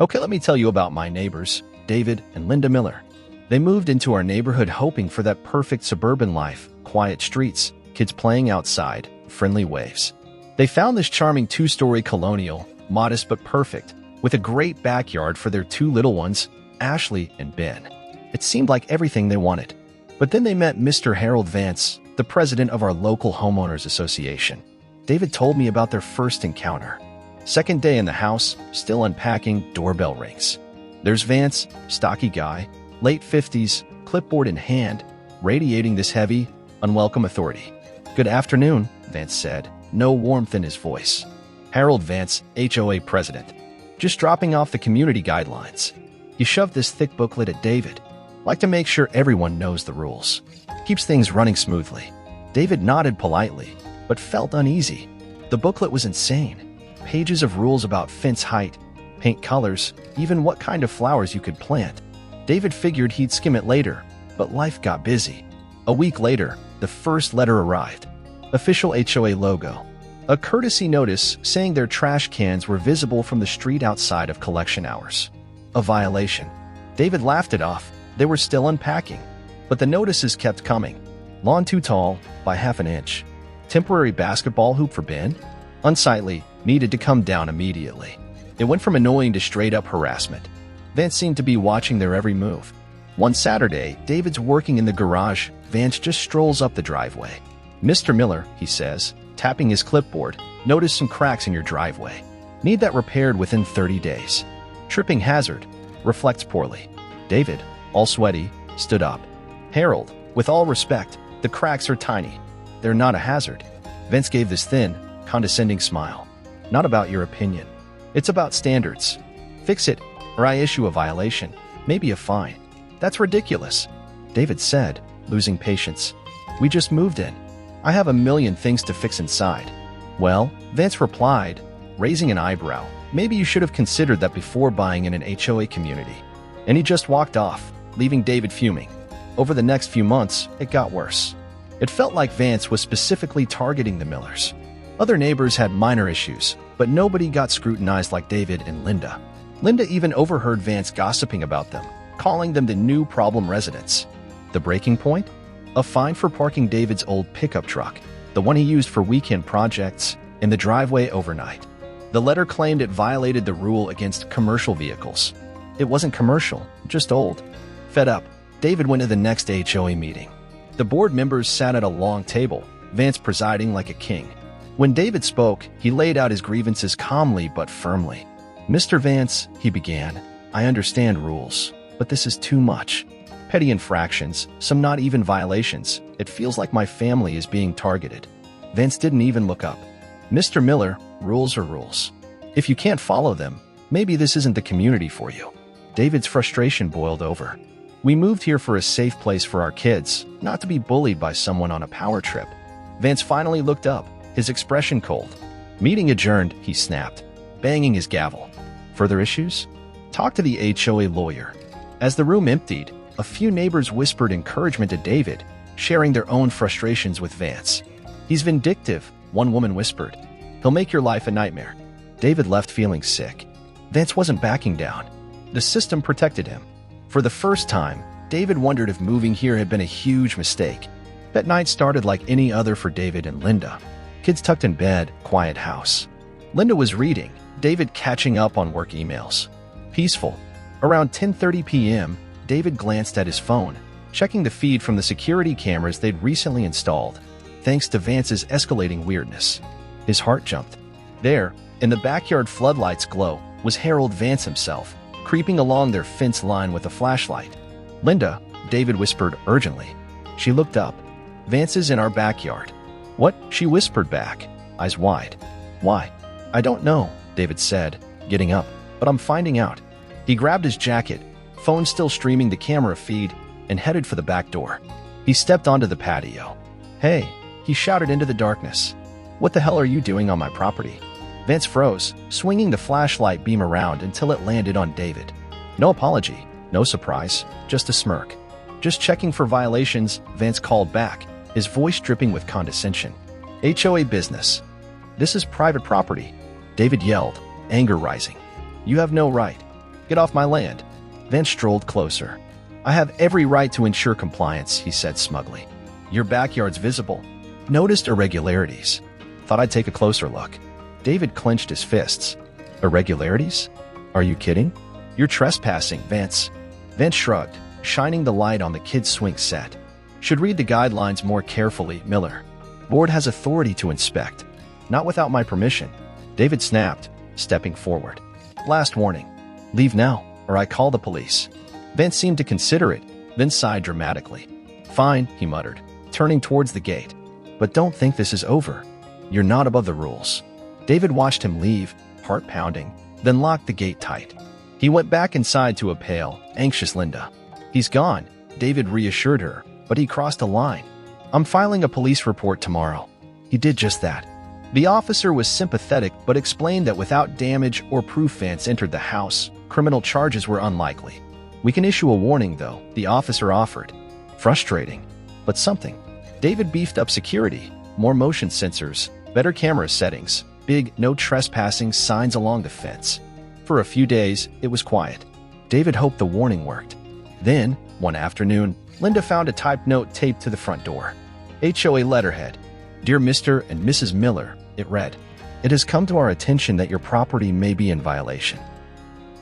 Okay, let me tell you about my neighbors, David and Linda Miller. They moved into our neighborhood hoping for that perfect suburban life, quiet streets, kids playing outside, friendly waves. They found this charming two-story colonial, modest but perfect, with a great backyard for their two little ones, Ashley and Ben. It seemed like everything they wanted. But then they met Mr. Harold Vance, the president of our local homeowners association. David told me about their first encounter. Second day in the house, still unpacking, doorbell rings. There's Vance, stocky guy, late 50s, clipboard in hand, radiating this heavy, unwelcome authority. "Good afternoon," Vance said, no warmth in his voice. Harold Vance, HOA president. "Just dropping off the community guidelines." He shoved this thick booklet at David. "Like to make sure everyone knows the rules. Keeps things running smoothly." David nodded politely, but felt uneasy. The booklet was insane. Pages of rules about fence height, paint colors, even what kind of flowers you could plant. David figured he'd skim it later, but life got busy. A week later, the first letter arrived. Official HOA logo. A courtesy notice saying their trash cans were visible from the street outside of collection hours. A violation. David laughed it off. They were still unpacking. But the notices kept coming. Lawn too tall, by half an inch. Temporary basketball hoop for Ben? Unsightly, needed to come down immediately. It went from annoying to straight-up harassment. Vance seemed to be watching their every move. One Saturday, David's working in the garage. Vance just strolls up the driveway. "Mr. Miller," he says, tapping his clipboard, "notice some cracks in your driveway. Need that repaired within 30 days. Tripping hazard. Reflects poorly." David, all sweaty, stood up. "Harold, with all respect, the cracks are tiny. They're not a hazard." Vance gave this thin, condescending smile. "Not about your opinion. It's about standards. Fix it, or I issue a violation, maybe a fine." "That's ridiculous," David said, losing patience. "We just moved in. I have a million things to fix inside." "Well," Vance replied, raising an eyebrow, "maybe you should have considered that before buying in an HOA community." And he just walked off, leaving David fuming. Over the next few months, it got worse. It felt like Vance was specifically targeting the Millers. Other neighbors had minor issues, but nobody got scrutinized like David and Linda. Linda even overheard Vance gossiping about them, calling them the new problem residents. The breaking point? A fine for parking David's old pickup truck, the one he used for weekend projects, in the driveway overnight. The letter claimed it violated the rule against commercial vehicles. It wasn't commercial, just old. Fed up, David went to the next HOA meeting. The board members sat at a long table, Vance presiding like a king. When David spoke, he laid out his grievances calmly but firmly. "Mr. Vance," he began, "I understand rules, but this is too much. Petty infractions, some not even violations. It feels like my family is being targeted." Vance didn't even look up. "Mr. Miller, rules are rules. If you can't follow them, maybe this isn't the community for you." David's frustration boiled over. "We moved here for a safe place for our kids, not to be bullied by someone on a power trip." Vance finally looked up, his expression cold. "Meeting adjourned," he snapped, banging his gavel. "Further issues? Talk to the HOA lawyer." As the room emptied, a few neighbors whispered encouragement to David, sharing their own frustrations with Vance. "He's vindictive," one woman whispered. "He'll make your life a nightmare." David left feeling sick. Vance wasn't backing down. The system protected him. For the first time, David wondered if moving here had been a huge mistake. That night started like any other for David and Linda. Kids tucked in bed, quiet house. Linda was reading, David catching up on work emails. Peaceful. Around 10:30 p.m., David glanced at his phone, checking the feed from the security cameras they'd recently installed. Thanks to Vance's escalating weirdness, his heart jumped. There, in the backyard floodlights glow, was Harold Vance himself, creeping along their fence line with a flashlight. "Linda," David whispered urgently. She looked up. "Vance is in our backyard." "What?" she whispered back, eyes wide. "Why?" "I don't know," David said, getting up, "but I'm finding out." He grabbed his jacket, phone still streaming the camera feed, and headed for the back door. He stepped onto the patio. "Hey," he shouted into the darkness. "What the hell are you doing on my property?" Vance froze, swinging the flashlight beam around until it landed on David. No apology, no surprise, just a smirk. "Just checking for violations," Vance called back, his voice dripping with condescension. "HOA business." "This is private property," David yelled, anger rising. "You have no right." Get off my land. Vance strolled closer. I have every right to ensure compliance, he said smugly. Your backyard's visible. Noticed irregularities. Thought I'd take a closer look. David clenched his fists. Irregularities? Are you kidding? You're trespassing, Vance. Vance shrugged, shining the light on the kid's swing set. Should read the guidelines more carefully, Miller. Board has authority to inspect. Not without my permission. David snapped, stepping forward. Last warning. Leave now, or I call the police. Vance seemed to consider it, then sighed dramatically. Fine, he muttered, turning towards the gate. But don't think this is over. You're not above the rules. David watched him leave, heart pounding, then locked the gate tight. He went back inside to a pale, anxious Linda. He's gone, David reassured her, but he crossed a line. I'm filing a police report tomorrow. He did just that. The officer was sympathetic but explained that without damage or proof Vance entered the house, criminal charges were unlikely. We can issue a warning, though, the officer offered. Frustrating, but something. David beefed up security, more motion sensors, better camera settings, big no trespassing signs along the fence. For a few days, it was quiet. David hoped the warning worked. Then, one afternoon, Linda found a typed note taped to the front door. HOA letterhead. Dear Mr. and Mrs. Miller, it read, It has come to our attention that your property may be in violation.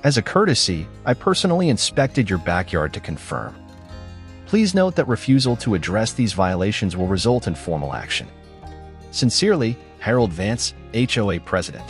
As a courtesy, I personally inspected your backyard to confirm. Please note that refusal to address these violations will result in formal action. Sincerely, Harold Vance, HOA President.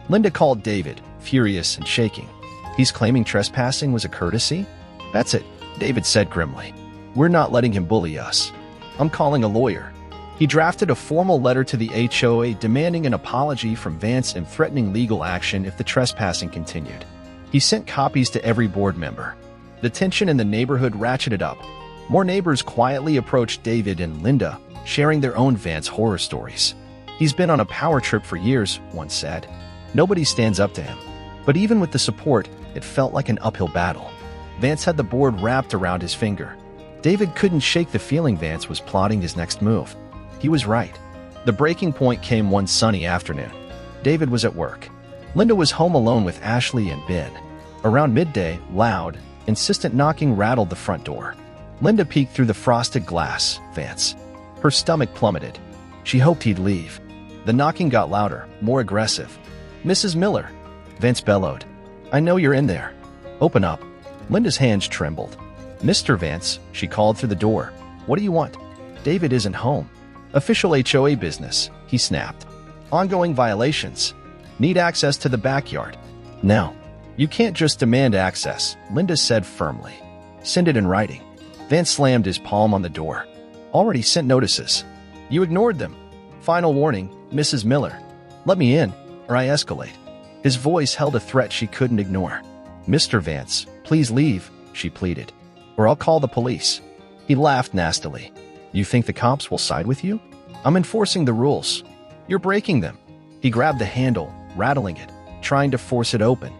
Linda called David, furious and shaking. He's claiming trespassing was a courtesy? That's it, David said grimly. We're not letting him bully us. I'm calling a lawyer. He drafted a formal letter to the HOA demanding an apology from Vance and threatening legal action if the trespassing continued. He sent copies to every board member. The tension in the neighborhood ratcheted up. More neighbors quietly approached David and Linda, sharing their own Vance horror stories. He's been on a power trip for years, one said. Nobody stands up to him. But even with the support, it felt like an uphill battle. Vance had the board wrapped around his finger. David couldn't shake the feeling Vance was plotting his next move. He was right. The breaking point came one sunny afternoon. David was at work. Linda was home alone with Ashley and Ben. Around midday, loud, insistent knocking rattled the front door. Linda peeked through the frosted glass. Vance. Her stomach plummeted. She hoped he'd leave. The knocking got louder, more aggressive. Mrs. Miller. Vance bellowed. I know you're in there. Open up. Linda's hands trembled. Mr. Vance, she called through the door. What do you want? David isn't home. Official HOA business, he snapped. Ongoing violations. Need access to the backyard. Now. You can't just demand access, Linda said firmly. Send it in writing. Vance slammed his palm on the door. Already sent notices. You ignored them. Final warning, Mrs. Miller. Let me in, or I escalate. His voice held a threat she couldn't ignore. Mr. Vance, please leave, she pleaded. Or I'll call the police. He laughed nastily. You think the cops will side with you? I'm enforcing the rules. You're breaking them. He grabbed the handle, rattling it, trying to force it open.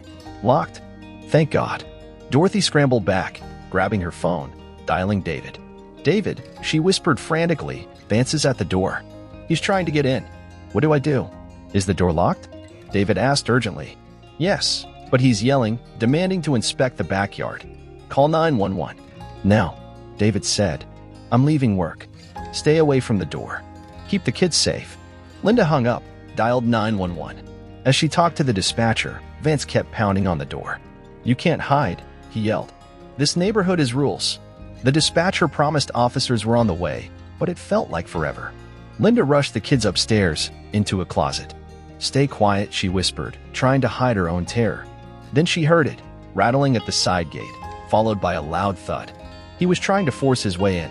Locked? Thank God. Dorothy scrambled back, grabbing her phone, dialing David. David, she whispered frantically, Vance is at the door. He's trying to get in. What do I do? Is the door locked? David asked urgently. Yes, but he's yelling, demanding to inspect the backyard. Call 911. Now, David said. I'm leaving work. Stay away from the door. Keep the kids safe. Linda hung up, dialed 911. As she talked to the dispatcher, Vance kept pounding on the door. You can't hide, he yelled. This neighborhood is rules. The dispatcher promised officers were on the way, but it felt like forever. Linda rushed the kids upstairs, into a closet. Stay quiet, she whispered, trying to hide her own terror. Then she heard it, rattling at the side gate, followed by a loud thud. He was trying to force his way in.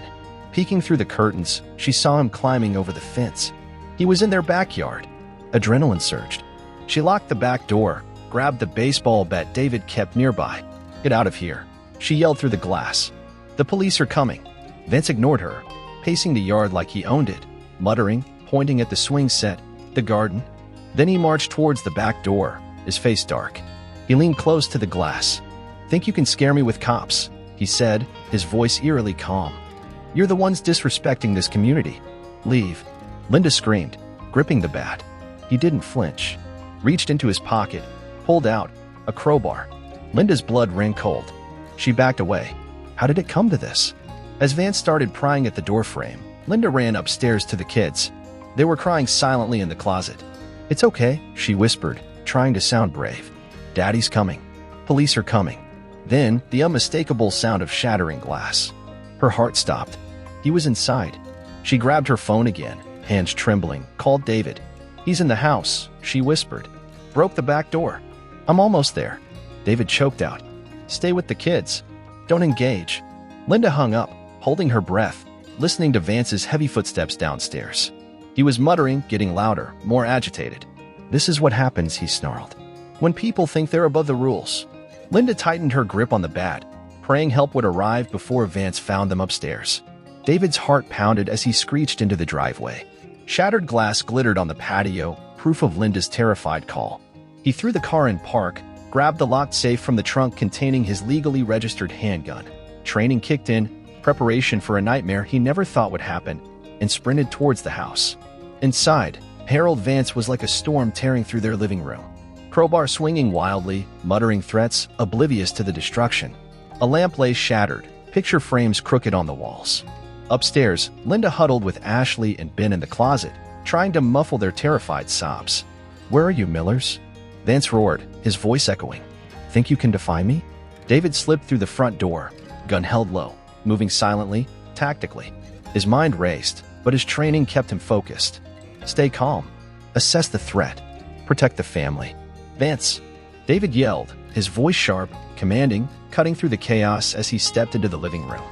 Peeking through the curtains, she saw him climbing over the fence. He was in their backyard. Adrenaline surged. She locked the back door, grabbed the baseball bat David kept nearby. Get out of here, she yelled through the glass. The police are coming. Vance ignored her, pacing the yard like he owned it, muttering, pointing at the swing set, the garden. Then he marched towards the back door, his face dark. He leaned close to the glass. Think you can scare me with cops, he said, his voice eerily calm. You're the ones disrespecting this community. Leave. Linda screamed, gripping the bat. He didn't flinch. Reached into his pocket, pulled out a crowbar. Linda's blood ran cold. She backed away. How did it come to this? As Vance started prying at the doorframe, Linda ran upstairs to the kids. They were crying silently in the closet. "It's okay," she whispered, trying to sound brave. "Daddy's coming. Police are coming." Then, the unmistakable sound of shattering glass. Her heart stopped. He was inside. She grabbed her phone again, hands trembling, called David. "He's in the house," she whispered. "Broke the back door." "I'm almost there." David choked out. "Stay with the kids. Don't engage." Linda hung up, holding her breath, listening to Vance's heavy footsteps downstairs. He was muttering, getting louder, more agitated. "This is what happens," he snarled, "when people think they're above the rules." Linda tightened her grip on the bat, praying help would arrive before Vance found them upstairs. David's heart pounded as he screeched into the driveway. Shattered glass glittered on the patio, proof of Linda's terrified call. He threw the car in park, grabbed the locked safe from the trunk containing his legally registered handgun. Training kicked in, preparation for a nightmare he never thought would happen, and sprinted towards the house. Inside, Harold Vance was like a storm tearing through their living room. Crowbar swinging wildly, muttering threats, oblivious to the destruction. A lamp lay shattered, picture frames crooked on the walls. Upstairs, Linda huddled with Ashley and Ben in the closet, trying to muffle their terrified sobs. "Where are you, Millers?" Vance roared, his voice echoing. "Think you can defy me?" David slipped through the front door, gun held low, moving silently, tactically. His mind raced, but his training kept him focused. Stay calm. Assess the threat. Protect the family. "Vance!" David yelled, his voice sharp, commanding, cutting through the chaos as he stepped into the living room.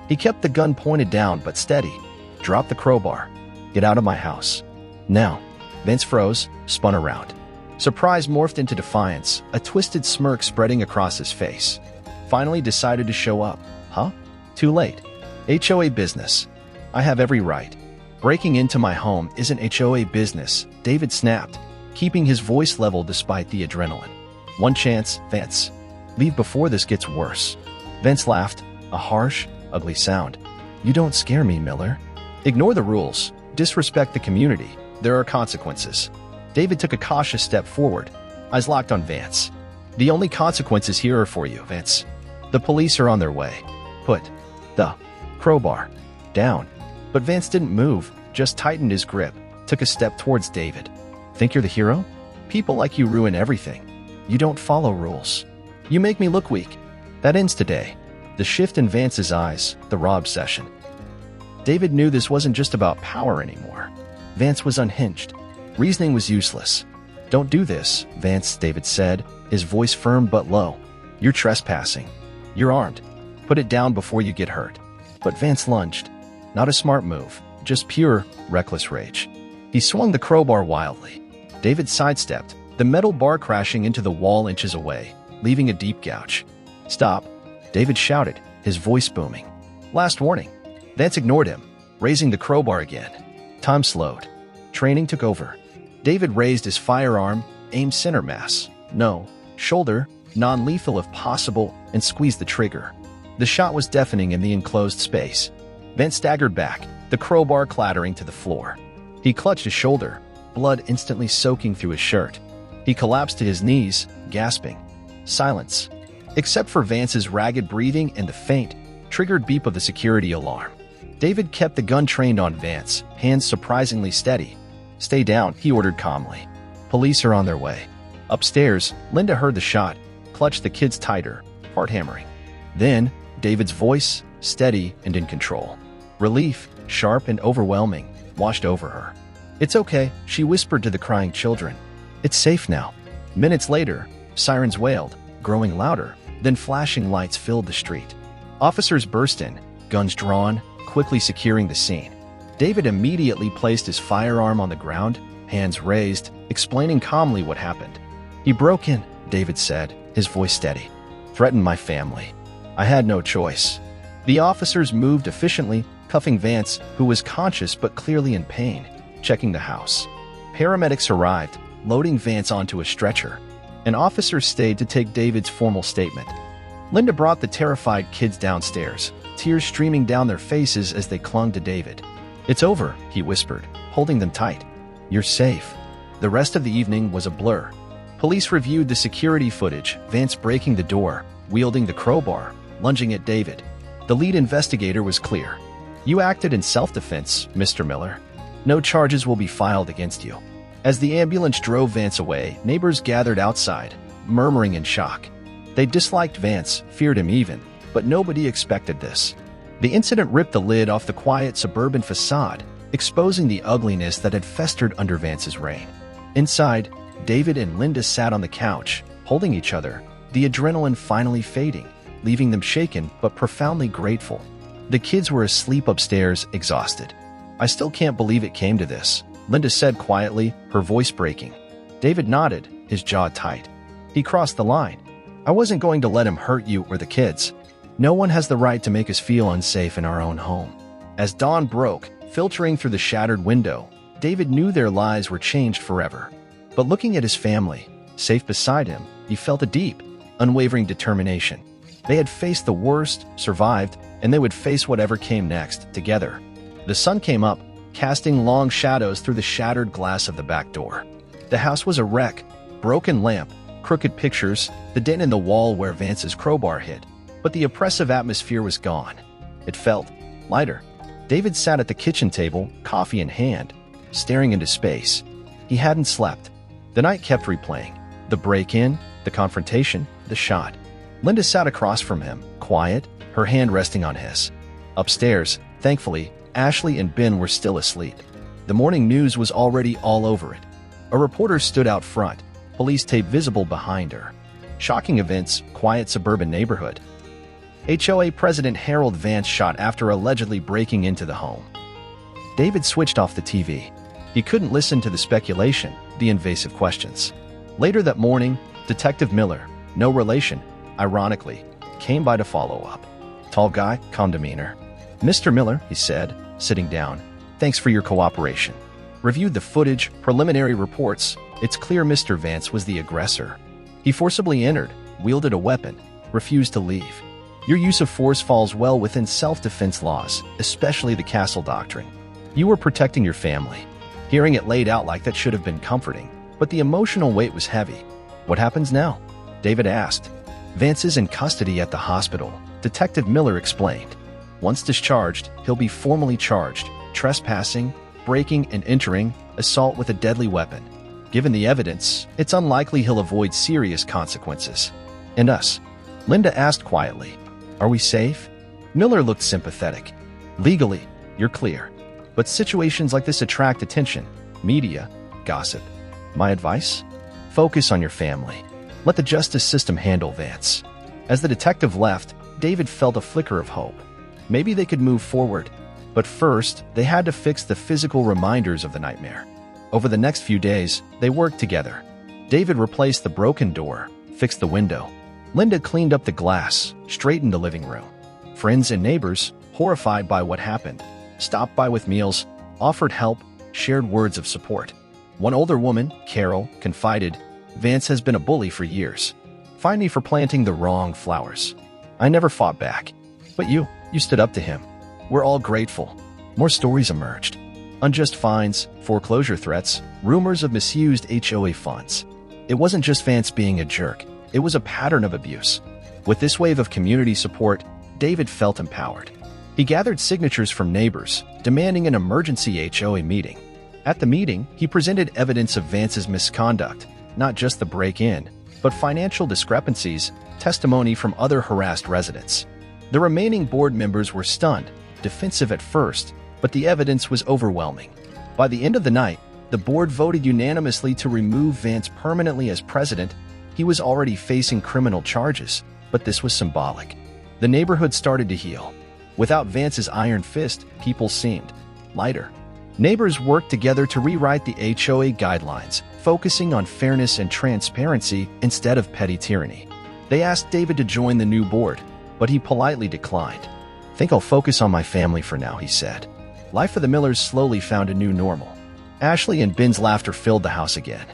He kept the gun pointed down but steady. "Drop the crowbar. Get out of my house. Now." Vance froze, spun around. Surprise morphed into defiance, a twisted smirk spreading across his face. Finally decided to show up. "Huh? Too late. HOA business. I have every right." "Breaking into my home isn't HOA business," David snapped, keeping his voice level despite the adrenaline. "One chance, Vance. Leave before this gets worse." Vance laughed, a harsh, ugly sound. "You don't scare me, Miller. Ignore the rules. Disrespect the community. There are consequences." David took a cautious step forward, eyes locked on Vance. "The only consequences here are for you, Vance. The police are on their way. Put the crowbar down." But Vance didn't move, just tightened his grip, took a step towards David. "Think you're the hero? People like you ruin everything. You don't follow rules. You make me look weak." That ends today. The shift in Vance's eyes, the raw obsession. David knew this wasn't just about power anymore. Vance was unhinged. Reasoning was useless. "Don't do this, Vance," David said, his voice firm but low. "You're trespassing. You're armed. Put it down before you get hurt." But Vance lunged. Not a smart move, just pure, reckless rage. He swung the crowbar wildly. David sidestepped, the metal bar crashing into the wall inches away, leaving a deep gouge. "Stop," David shouted, his voice booming. "Last warning." Vance ignored him, raising the crowbar again. Time slowed. Training took over. David raised his firearm, aimed center mass. No, shoulder, non-lethal if possible, and squeezed the trigger. The shot was deafening in the enclosed space. Vance staggered back, the crowbar clattering to the floor. He clutched his shoulder, blood instantly soaking through his shirt. He collapsed to his knees, gasping. Silence. Except for Vance's ragged breathing and the faint, triggered beep of the security alarm. David kept the gun trained on Vance, hands surprisingly steady. "Stay down," he ordered calmly. "Police are on their way." Upstairs, Linda heard the shot, clutched the kids tighter, heart hammering. Then, David's voice, steady and in control. Relief, sharp and overwhelming, washed over her. "It's okay," she whispered to the crying children. "It's safe now." Minutes later, sirens wailed, growing louder, then flashing lights filled the street. Officers burst in, guns drawn, quickly securing the scene. David immediately placed his firearm on the ground, hands raised, explaining calmly what happened. "He broke in," David said, his voice steady. "Threatened my family. I had no choice." The officers moved efficiently, cuffing Vance, who was conscious but clearly in pain, checking the house. Paramedics arrived, loading Vance onto a stretcher. An officer stayed to take David's formal statement. Linda brought the terrified kids downstairs, tears streaming down their faces as they clung to David. "It's over," he whispered, holding them tight. "You're safe." The rest of the evening was a blur. Police reviewed the security footage, Vance breaking the door, wielding the crowbar, lunging at David. The lead investigator was clear. "You acted in self-defense, Mr. Miller. No charges will be filed against you." As the ambulance drove Vance away, neighbors gathered outside, murmuring in shock. They disliked Vance, feared him even, but nobody expected this. The incident ripped the lid off the quiet suburban facade, exposing the ugliness that had festered under Vance's reign. Inside, David and Linda sat on the couch, holding each other, the adrenaline finally fading, leaving them shaken but profoundly grateful. The kids were asleep upstairs, exhausted. "I still can't believe it came to this," Linda said quietly, her voice breaking. David nodded, his jaw tight. "He crossed the line. I wasn't going to let him hurt you or the kids. No one has the right to make us feel unsafe in our own home." As dawn broke, filtering through the shattered window, David knew their lives were changed forever. But looking at his family, safe beside him, he felt a deep, unwavering determination. They had faced the worst, survived, and they would face whatever came next, together. The sun came up, casting long shadows through the shattered glass of the back door. The house was a wreck, broken lamp, crooked pictures, the dent in the wall where Vance's crowbar hid. But the oppressive atmosphere was gone. It felt lighter. David sat at the kitchen table, coffee in hand, staring into space. He hadn't slept. The night kept replaying. The break-in, the confrontation, the shot. Linda sat across from him, quiet, her hand resting on his. Upstairs, thankfully, Ashley and Ben were still asleep. The morning news was already all over it. A reporter stood out front, police tape visible behind her. Shocking events, quiet suburban neighborhood. HOA President Harold Vance shot after allegedly breaking into the home. David switched off the TV. He couldn't listen to the speculation, the invasive questions. Later that morning, Detective Miller, no relation, ironically, came by to follow up. Tall guy, calm demeanor. "Mr. Miller," he said, sitting down, "thanks for your cooperation. Reviewed the footage, preliminary reports. It's clear Mr. Vance was the aggressor. He forcibly entered, wielded a weapon, refused to leave. Your use of force falls well within self-defense laws, especially the Castle Doctrine. You were protecting your family." Hearing it laid out like that should have been comforting, but the emotional weight was heavy. "What happens now?" David asked. "Vance is in custody at the hospital," Detective Miller explained. "Once discharged, he'll be formally charged, trespassing, breaking and entering, assault with a deadly weapon. Given the evidence, it's unlikely he'll avoid serious consequences." "And us?" Linda asked quietly. "Are we safe?" Miller looked sympathetic. "Legally, you're clear. But situations like this attract attention, media, gossip. My advice? Focus on your family. Let the justice system handle Vance." As the detective left, David felt a flicker of hope. Maybe they could move forward. But first, they had to fix the physical reminders of the nightmare. Over the next few days, they worked together. David replaced the broken door, fixed the window. Linda cleaned up the glass, straightened the living room. Friends and neighbors, horrified by what happened, stopped by with meals, offered help, shared words of support. One older woman, Carol, confided, "Vance has been a bully for years. Fined me for planting the wrong flowers. I never fought back. But you stood up to him. We're all grateful." More stories emerged. Unjust fines, foreclosure threats, rumors of misused HOA funds. It wasn't just Vance being a jerk. It was a pattern of abuse. With this wave of community support, David felt empowered. He gathered signatures from neighbors, demanding an emergency HOA meeting. At the meeting, he presented evidence of Vance's misconduct, not just the break-in, but financial discrepancies, testimony from other harassed residents. The remaining board members were stunned, defensive at first, but the evidence was overwhelming. By the end of the night, the board voted unanimously to remove Vance permanently as president. He was already facing criminal charges, but this was symbolic. The neighborhood started to heal. Without Vance's iron fist, people seemed lighter. Neighbors worked together to rewrite the HOA guidelines, focusing on fairness and transparency instead of petty tyranny. They asked David to join the new board, but he politely declined. "Think I'll focus on my family for now," he said. Life for the Millers slowly found a new normal. Ashley and Ben's laughter filled the house again.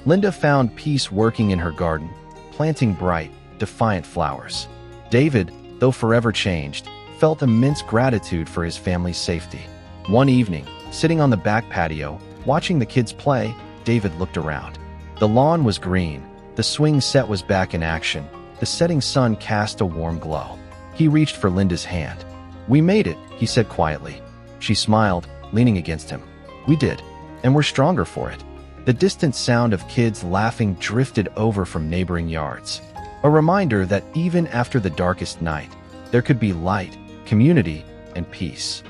Linda found peace working in her garden, planting bright, defiant flowers. David, though forever changed, felt immense gratitude for his family's safety. One evening, sitting on the back patio, watching the kids play, David looked around. The lawn was green, The swing set was back in action. The setting sun cast a warm glow. He reached for Linda's hand. "We made it," he said quietly. She smiled, leaning against him. "We did, and we're stronger for it." The distant sound of kids laughing drifted over from neighboring yards. A reminder that even after the darkest night, there could be light, community, and peace.